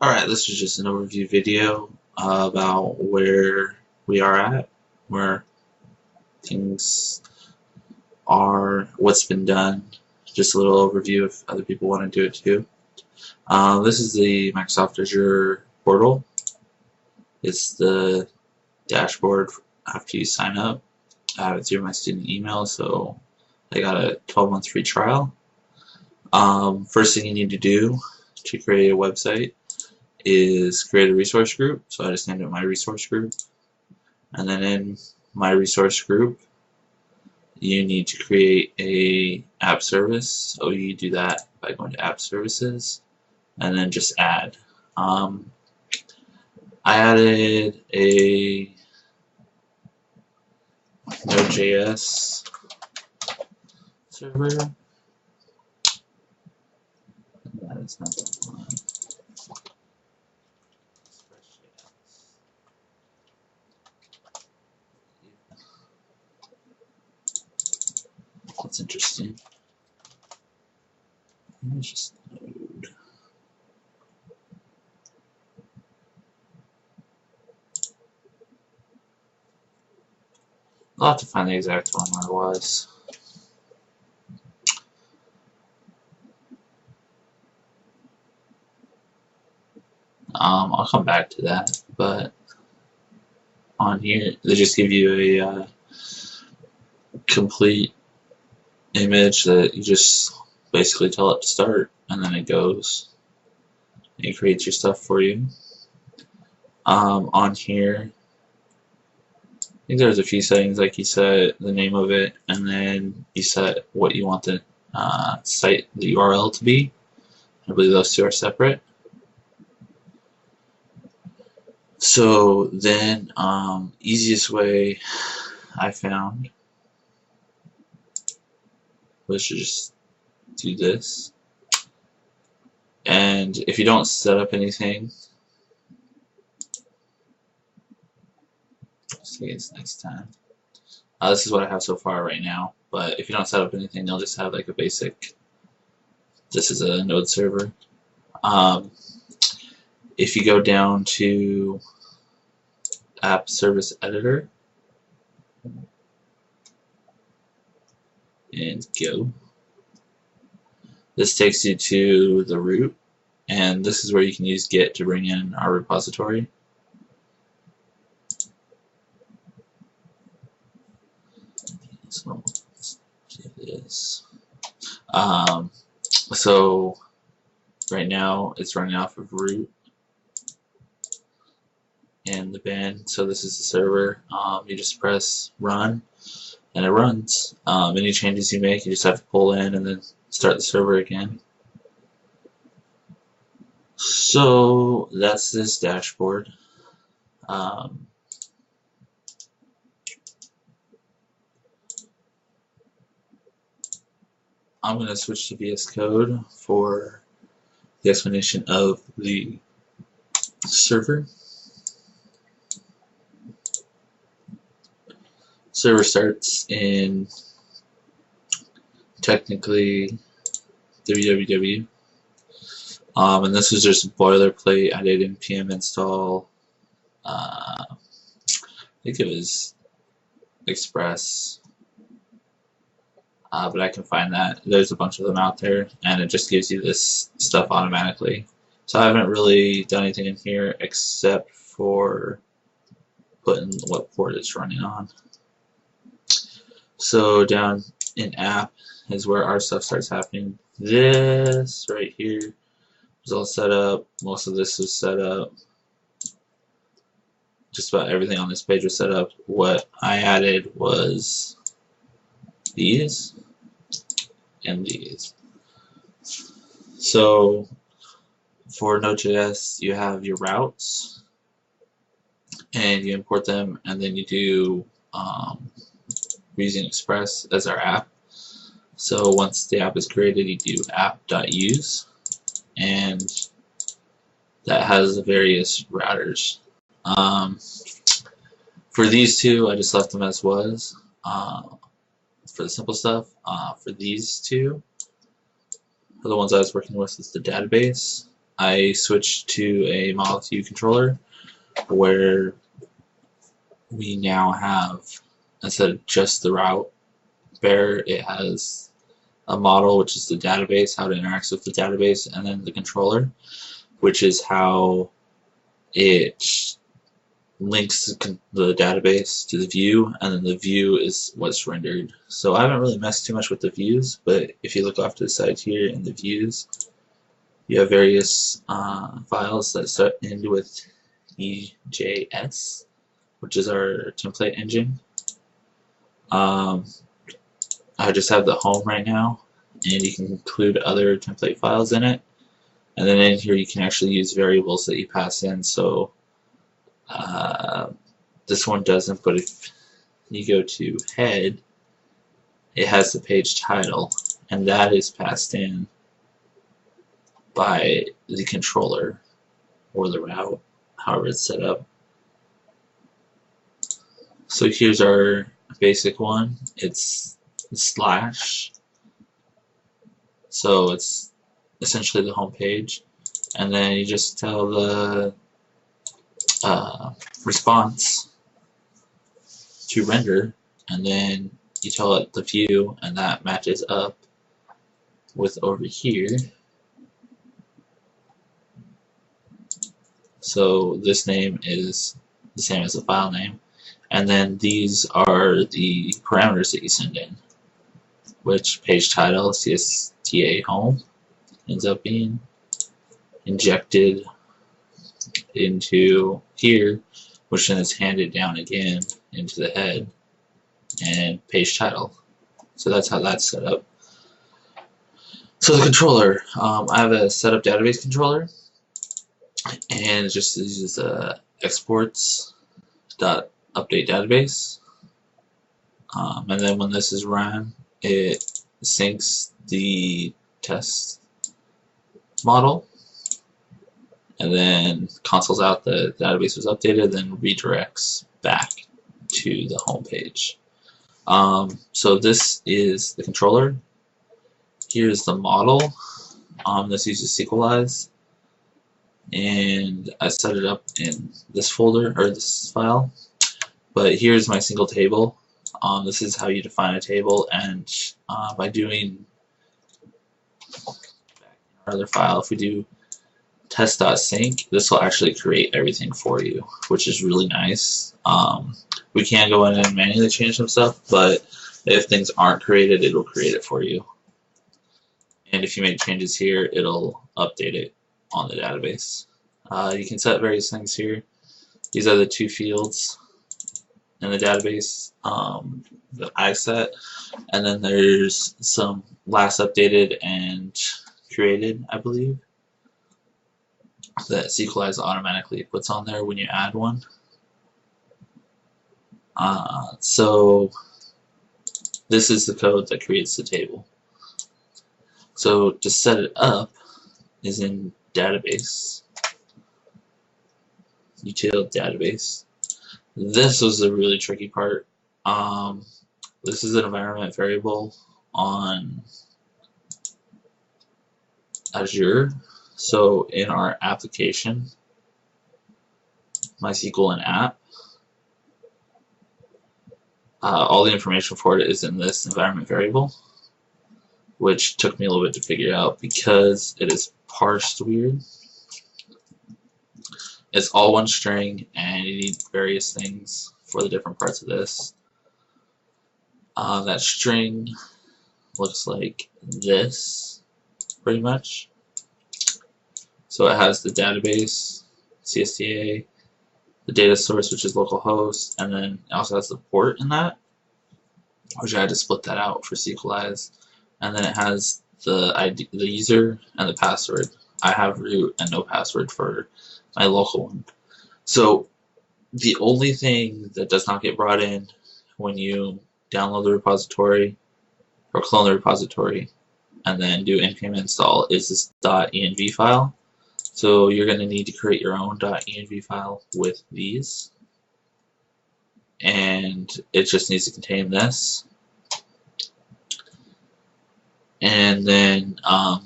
Alright, this is just an overview video about where we are at, where things are, what's been done, just a little overview if other people want to do it too. This is the Microsoft Azure portal. It's the dashboard after you sign up. I have it through my student email, so I got a 12-month free trial. First thing you need to do to create a website is create a resource group. So I just named it my resource group, and then in my resource group you need to create a app service. So you do that by going to app services and then just add. I added a Node.JS server. That is not the one. That's interesting. Let me just load. I'll have to find the exact one where it was. I'll come back to that, but on here they just give you a complete image that you just basically tell it to start, and then it goes and it creates your stuff for you. On here, I think there's a few settings, like you set the name of it, and then you set what you want the site, the URL to be. I believe those two are separate. So then, easiest way I found was to just do this. And if you don't set up anything, see it's next time. This is what I have so far right now, but if you don't set up anything, you'll just have like a basic, this is a node server. If you go down to app service editor and go, this takes you to the root, and this is where you can use get to bring in our repository. So let's do this. So right now it's running off of root and the bin. So this is the server. You just press run and it runs. Any changes you make, you just have to pull in and then start the server again. So that's this dashboard. I'm going to switch to VS Code for the explanation of the server. Server starts in technically www, and this is just boilerplate. I did npm install. I think it was Express. But I can find that. There's a bunch of them out there, and it just gives you this stuff automatically. So I haven't really done anything in here except for putting what port it's running on. So down in app is where our stuff starts happening. This right here is all set up. Most of this is set up. Just about everything on this page was set up. What I added was these and these. So for Node.js, you have your routes, and you import them, and then you do using Express as our app. So once the app is created, you do app.use, and that has the various routers. For these two, I just left them as was. For the simple stuff, for these two, for the ones I was working with is the database. I switched to a Model 2 controller where we now have, instead of just the route bearer, it has a model, which is the database, how it interacts with the database, and then the controller, which is how it links the database to the view, and then the view is what's rendered. So I haven't really messed too much with the views, but if you look off to the side here in the views, you have various files that start end with EJS, which is our template engine. I just have the home right now, and you can include other template files in it. And then in here you can actually use variables that you pass in. So this one doesn't, but if you go to head, it has the page title, and that is passed in by the controller or the route, however it's set up. So here's our basic one. It's slash, so it's essentially the home page, and then you just tell the response to render, and then you tell it the view, and that matches up with over here. So this name is the same as the file name, and then these are the parameters that you send in, which page title, CSTA home, ends up being injected into here, which then is handed down again into the head and page title. So that's how that's set up. So the controller, I have a setup database controller, and it just uses exports dot update database, and then when this is run, it syncs the test model, and then consoles out the database was updated, then redirects back to the home page. So this is the controller. Here's the model. This uses SQLize, and I set it up in this folder or this file. But here's my single table. This is how you define a table, and by doing our other file, if we do test.sync, this will actually create everything for you, which is really nice. We can go in and manually change some stuff, but if things aren't created, it will create it for you. And if you make changes here, it'll update it on the database. You can set various things here. These are the two fields in the database that I set, and then there's some last updated and created, I believe, that SQLize automatically puts on there when you add one. So this is the code that creates the table. So to set it up is in database, util database. This was the really tricky part. This is an environment variable on Azure. So in our application, MySQL and app, all the information for it is in this environment variable, which took me a little bit to figure out because it is parsed weird. It's all one string, and you need various things for the different parts of this. That string looks like this, pretty much. So it has the database, CSTA, the data source, which is localhost, and then it also has the port in that, which I had to split that out for SQLize. And then it has the ID, the user, and the password. I have root and no password for my local one. So the only thing that does not get brought in when you download the repository or clone the repository and then do npm install is this .env file. So you're going to need to create your own .env file with these, and it just needs to contain this. And and then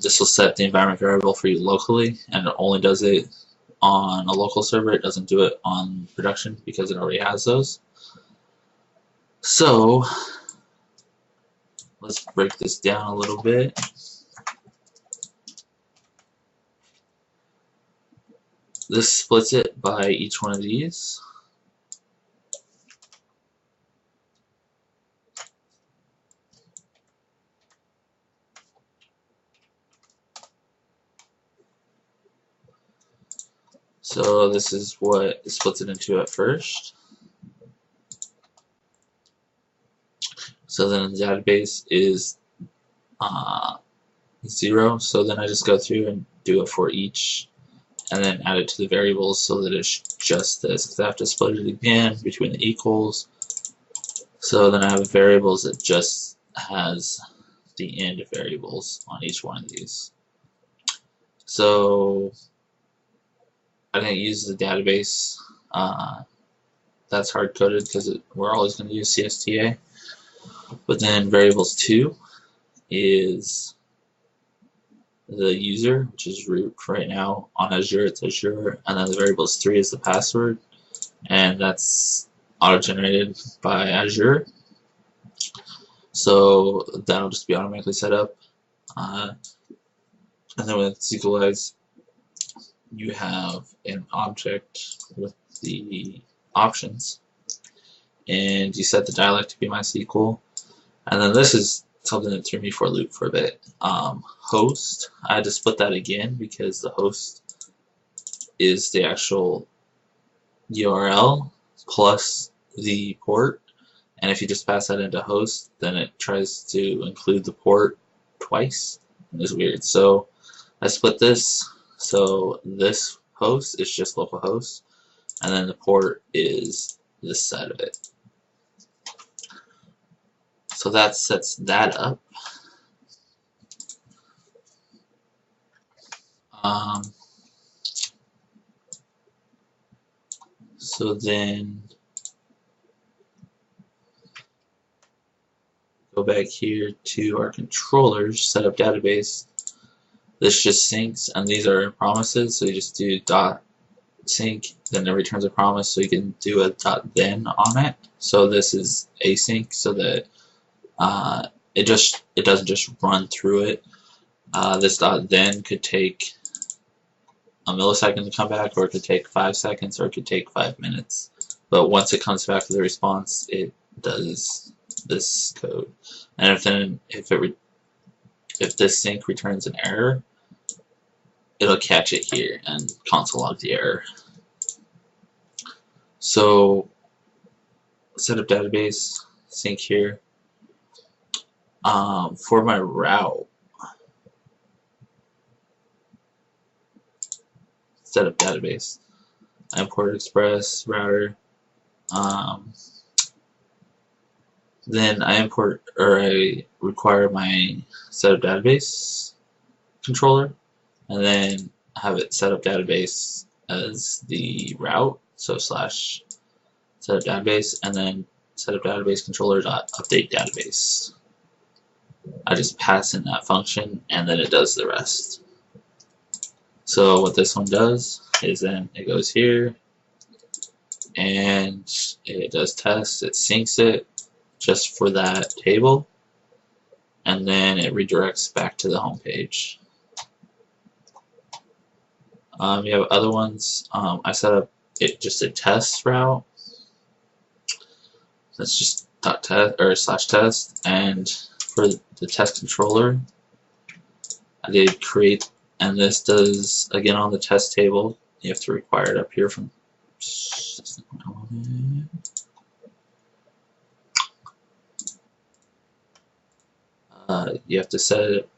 this will set the environment variable for you locally, and it only does it on a local server. It doesn't do it on production because it already has those. So let's break this down a little bit. This splits it by each one of these. So this is what it splits it into at first. So then the database is 0. So then I just go through and do it for each, and then add it to the variables so that it's just this. Because I have to split it again between the equals. So then I have variables that just has the end variables on each one of these. So I didn't use the database. That's hard coded because we're always going to use CSTA. But then variables 2 is the user, which is root right now. On Azure, it's Azure. And then the variables 3 is the password, and that's auto-generated by Azure. So that'll just be automatically set up. And then with SQLize, you have an object with the options, and you set the dialect to be MySQL. And then this is something that threw me for a loop for a bit. Host, I had to split that again because the host is the actual URL plus the port, and if you just pass that into host, then it tries to include the port twice. It's weird. So I split this, so this host is just localhost, and then the port is this side of it. So that sets that up. So then go back here to our controllers, setup database. This just syncs, and these are promises, so you just do dot sync, then it returns a promise, so you can do a dot then on it. So this is async, so that it doesn't just run through it. This dot then could take a millisecond to come back, or it could take 5 seconds, or it could take 5 minutes. But once it comes back to the response, it does this code. And if this sync returns an error, it'll catch it here and console log the error. So setup database, sync here. For my route, setup database, I import express router. Then I require my setup database controller, and then have it setup database as the route, so slash setup database, and then setup database controller dot update database. I just pass in that function, and then it does the rest. So what this one does is then it goes here, and it does test, it syncs it just for that table, and then it redirects back to the home page. You have other ones. I set up just a test route. That's just .test or /test, and for the test controller, I did create, and this does again on the test table. You have to require it up here from. You have to set it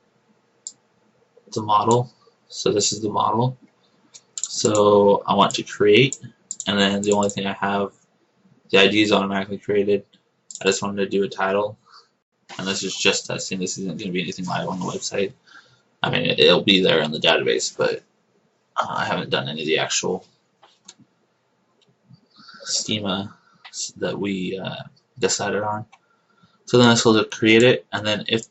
the model. So this is the model. So I want to create, and then the only thing I have, the ID is automatically created. I just wanted to do a title, and this is just testing. This isn't going to be anything live on the website. I mean, it'll be there in the database, but I haven't done any of the actual schema that we decided on. So then this will create it, and then if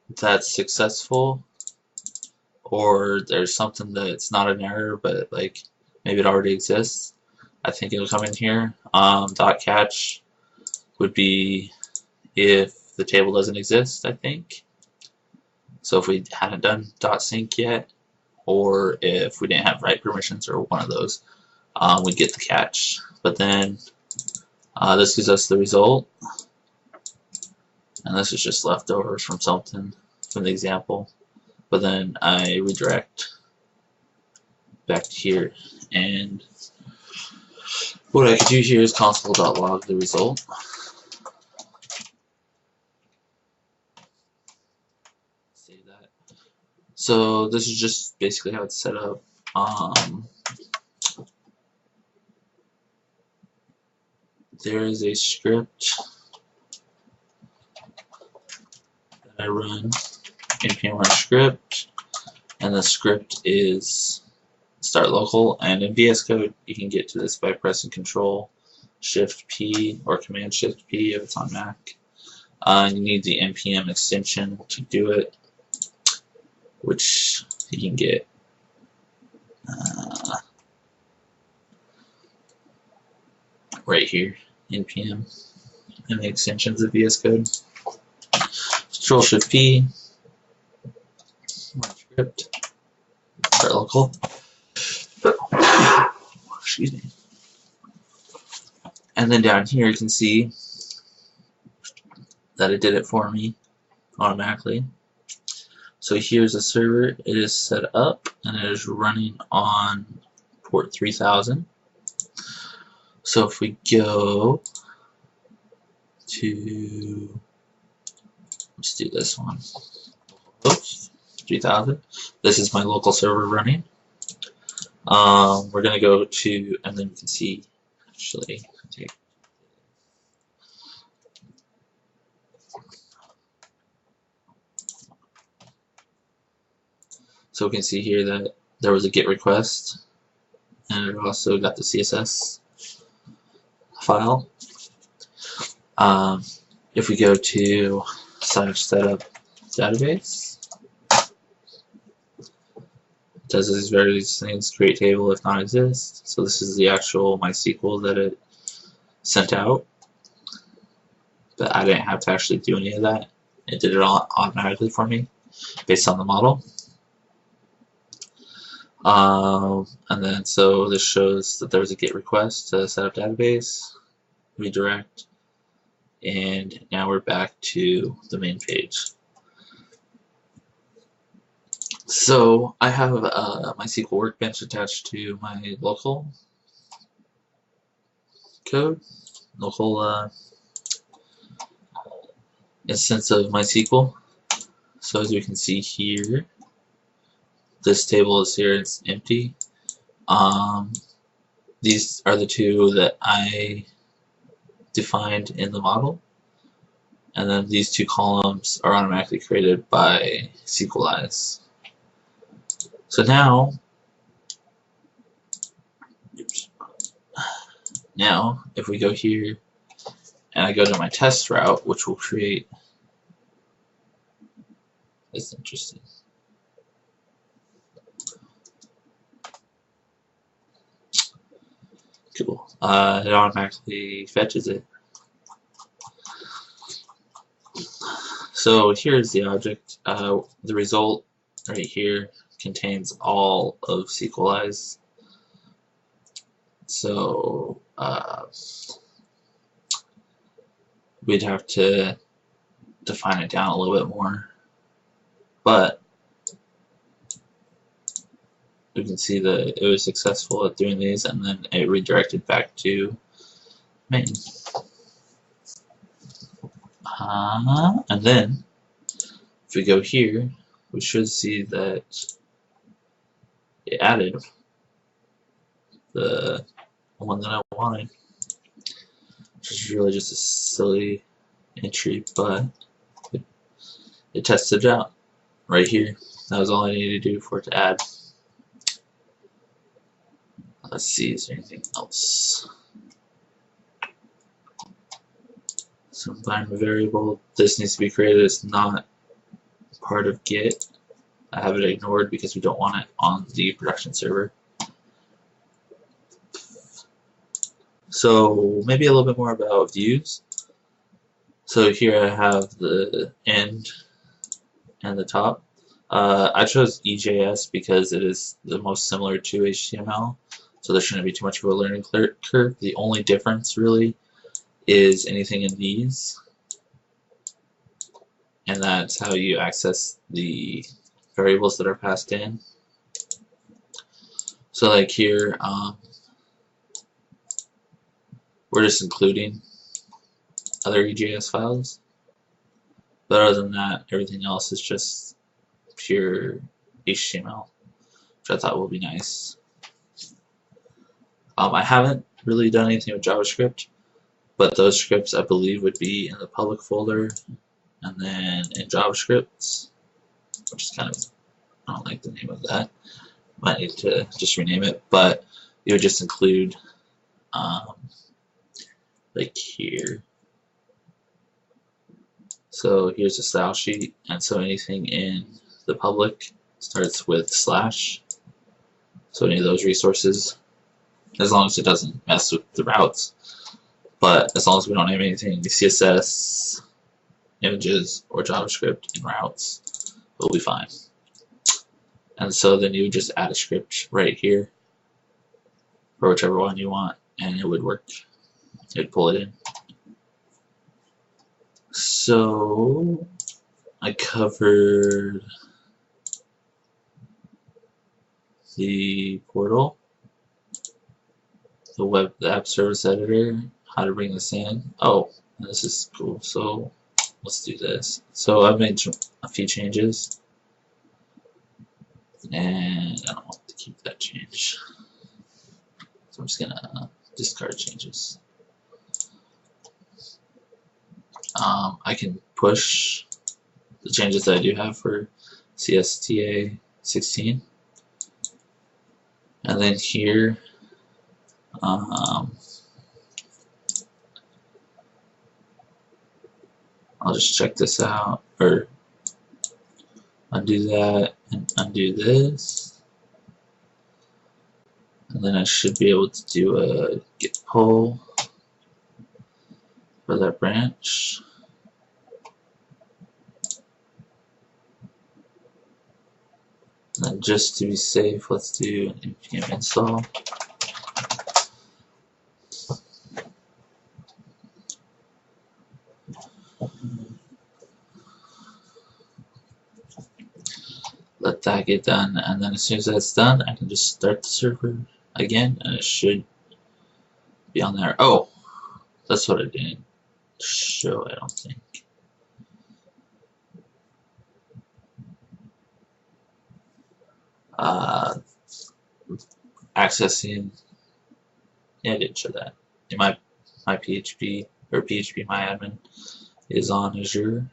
that's successful, or there's something that's not an error, but like maybe it already exists, I think it'll come in here. Dot catch would be if the table doesn't exist, I think. So if we hadn't done dot sync yet, or if we didn't have write permissions, or one of those, we'd get the catch. But then this gives us the result, and this is just leftovers from something from the example. But then I redirect back to here, and what I could do here is console.log the result. Save that. So this is just basically how it's set up. There is a script that I run, npm run script, and the script is start local, and in VS Code you can get to this by pressing Control Shift P or Command Shift P if it's on Mac. You need the npm extension to do it, which you can get right here, npm, and the extensions of VS Code. Control Shift P, run script, start local. Excuse me. And then down here you can see that it did it for me automatically. So here's the server. It is set up and it is running on port 3000. So if we go to, let's do this one. Oops, 3000. This is my local server running. We're going to go to, and then you can see, actually, so we can see here that there was a GET request, and it also got the CSS file. If we go to /setup database, it does these various things, create table if not exist. So this is the actual MySQL that it sent out, but I didn't have to actually do any of that. It did it all automatically for me based on the model. And then so this shows that there was a GET request to set up database, redirect, and now we're back to the main page. So I have my SQL workbench attached to my local code, local instance of MySQL. So as you can see here, this table is here, it's empty. These are the two that I defined in the model, and then these two columns are automatically created by SQLize. So now, if we go here and I go to my test route, which will create, that's interesting. Cool. It automatically fetches it. So here's the object. The result right here contains all of SQLize. So we'd have to define it down a little bit more, but we can see that it was successful at doing these, and then it redirected back to main. And then if we go here, we should see that it added the one that I wanted, which is really just a silly entry, but it tested it out right here. That was all I needed to do for it to add. Let's see, is there anything else? So environment variable, this needs to be created. It's not part of Git. I have it ignored because we don't want it on the production server. So maybe a little bit more about views. So here I have the end and the top. I chose EJS because it is the most similar to HTML, so there shouldn't be too much of a learning curve. The only difference really is anything in these, and that's how you access the variables that are passed in. So like here, we're just including other EJS files, but other than that, everything else is just pure HTML, which I thought would be nice. I haven't really done anything with JavaScript, but those scripts I believe would be in the public folder, and then in JavaScript, which is kind of, I don't like the name of that. Might need to just rename it, but you would just include like here. So here's a style sheet, and so anything in the public starts with slash. So any of those resources, as long as it doesn't mess with the routes, but as long as we don't have anything CSS, images, or JavaScript in routes, we'll be fine. And so then you would just add a script right here for whichever one you want, and it would work. It'd pull it in. So I covered the portal, the app service editor, how to bring this in. Oh, this is cool. So let's do this. So I've made a few changes, and I don't want to keep that change. So I'm just gonna discard changes. I can push the changes that I do have for CSTA 16, and then here I'll just check this out, or undo that and undo this, and then I should be able to do a git pull for that branch. And then just to be safe, let's do an npm install. Let that get done, and then as soon as that's done, I can just start the server again, and it should be on there. Oh, that's what I didn't show, I don't think. Accessing, yeah, I didn't show that. In my PHP or PHP MyAdmin is on Azure.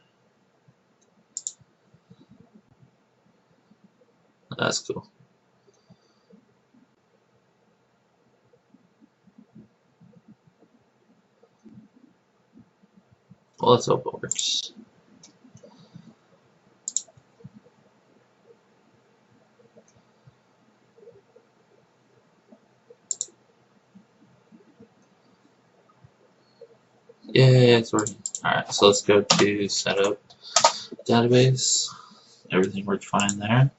That's cool. Well, let's hope it works. Yeah, it's working. Alright, so let's go to setup database. Everything worked fine there.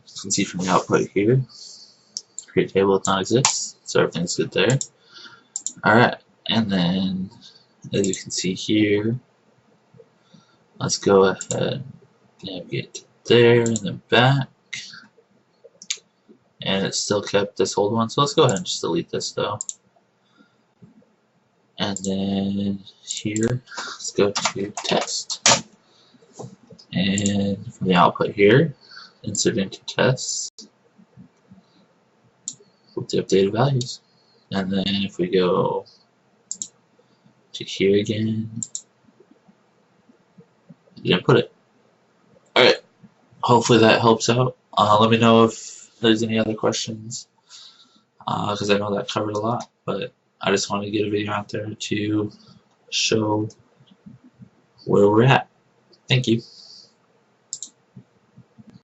You can see from the output here, create table does not exist, so everything's good there. Alright, and then as you can see here, let's go ahead and navigate to there and then back. And it still kept this old one, so let's go ahead and just delete this though. And then here, let's go to text. And from the output here, insert into tests with the updated values. And then if we go to here again, you input it. Alright, hopefully that helps out. Let me know if there's any other questions, because I know that covered a lot, but I just wanted to get a video out there to show where we're at. Thank you.